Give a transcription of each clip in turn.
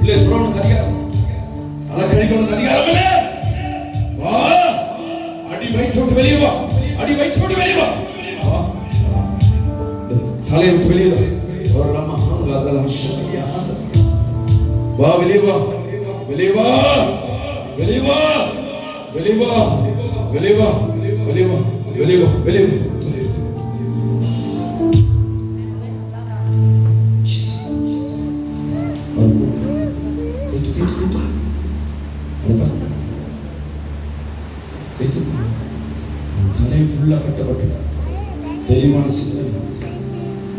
பிள்ளை சொல்றவனுக்கு அதிகாரம், அலக்கழிக்கவனுக்கு அதிகாரம் இல்லை. வா, அடி வயிற்றோட்டு வெளியே வா, அடி வயிற்றோட்டு வெளியே வா, தலையை விட்டு வெளியே வா. வா, வெளியே வா, வெளியே வா, வெளியே வா, வெளியே வா, வெளியே வா, வெளியே வா, வெளியே வா, வெளியே வா. தலை ஃபுல்லா கட்டப்பட்டு தெளிவான சிந்தனை,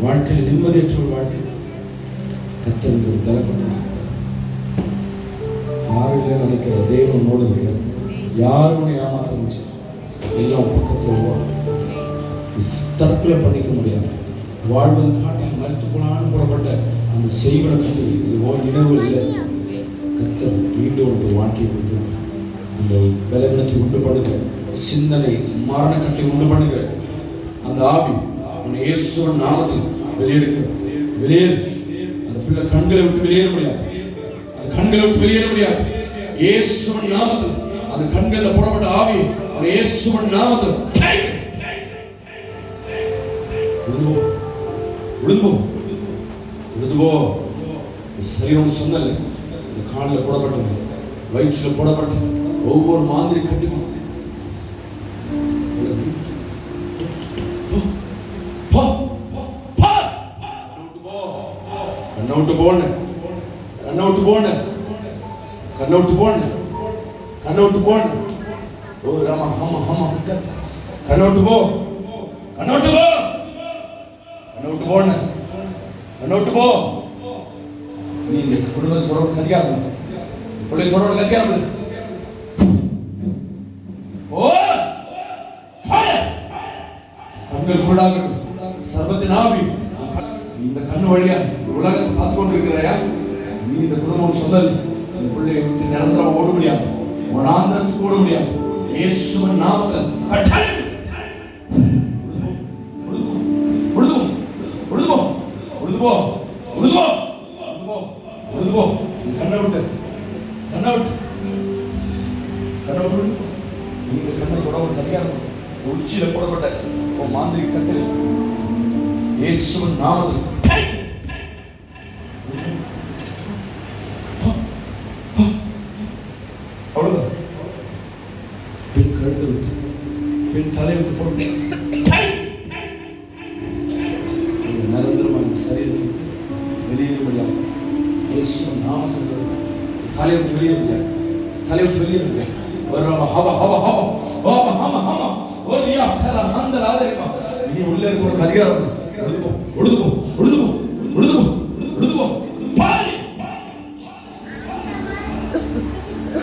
வாழ்க்கையில் நிம்மதியற்ற ஒரு வாழ்க்கை. கத்தருக்கு பலப்பட்ட யாரும் இல்லை நினைக்கிற தேவனோடு இருக்கிற, யாரும் உன்னை ஏமாற்ற முடிச்சு எல்லாம் பக்கத்தில் தற்கொலை பண்ணிக்க முடியாது. வாழ்வது காட்டில் மறுத்து போனான்னு புறப்பட்ட அந்த செய்வன கத்து இது நினைவு இல்லை. கத்தர் மீண்டும் ஒரு வாழ்க்கையை கொடுத்து அந்த பலவீனத்தை உண்டு பண்ணுகிற சிந்தனை மரண கட்டை உண்டு பண்ணுகிற அந்த ஆவி உன்னை இயேசுவின் நாமத்தில் வெளியெடுக்கிற வெளியேறு. அந்த பிள்ளை கண்களை விட்டு வெளியேற முடியாது, அந்த கண்களை விட்டு வெளியேற முடியாது. இயேசுவின் நாமத்தில் அந்த கண்களில் போடப்பட்ட ஆவி உன்னை இயேசுவின் நாமத்தில் உழுதுவோ உழுதுவோ உழுதுவோ. சரீரம் சொன்னல இந்த காலில் போடப்பட்டது, வயிற்றில் போடப்பட்ட ஒவ்வொரு மாதிரி கட்டிக்கும் கண்ணவுட்டு போன கண்ணவுட்டு போன கண்ணவுட்டு போன கண்ணவுட்டு போன. ஓ ராமா, ஆமா ஆமா, கண்ணவுட்டு போ, கண்ணவுட்டு போ, கண்ணவுட்டு போன கண்ணவுட்டு போ. நீ இந்த குடும்பத்தை தொடர்பு கதிக்காம, பிள்ளை தொடர்பு கதிக்காம. ஓ கண்கள் கூடாக சர்வத்தின் ஆவி இந்த கண்ணு வழியா உலகத்தை பார்த்து கொண்டு இருக்கிறாயா? நீ இந்த குடும்பம் சொல்லல், இந்த பிள்ளையை விட்டு நிரந்தரம் ஓட முடியாது, மனாந்தரத்துக்கு ஓட முடியாது. இயேசுவின் நாமத்தில் கட்டாயம் உழுதுவோ உழுதுவோ உழுதுவோ உழுதுவோ உழுதுவோ உழுதுவோ. கண்ணை விட்டு கண்ணை விட்டு கண்ணை விட்டு. நீங்க கண்ணை தொடர்பு கதிகாரம் உச்சியில போடப்பட்ட ஒரு மாந்திரி கட்டில் இயேசுவின் நாமத்தில் அவ்வளவுதான். பெண் கழுத்து விட்டு, பெண் தலை விட்டு போட்டு நிரந்தரமான சரீரத்துக்கு வெளியேற முடியாது. இயேசுவின் நாமத்தில் தலை விட்டு வெளியேற முடியாது, தலை விட்டு வெளியேற முடியாது. நீ உள்ள இருக்க ஒரு அதிகாரம் உழுதுபோ உழுதுபோ உழுதுபோ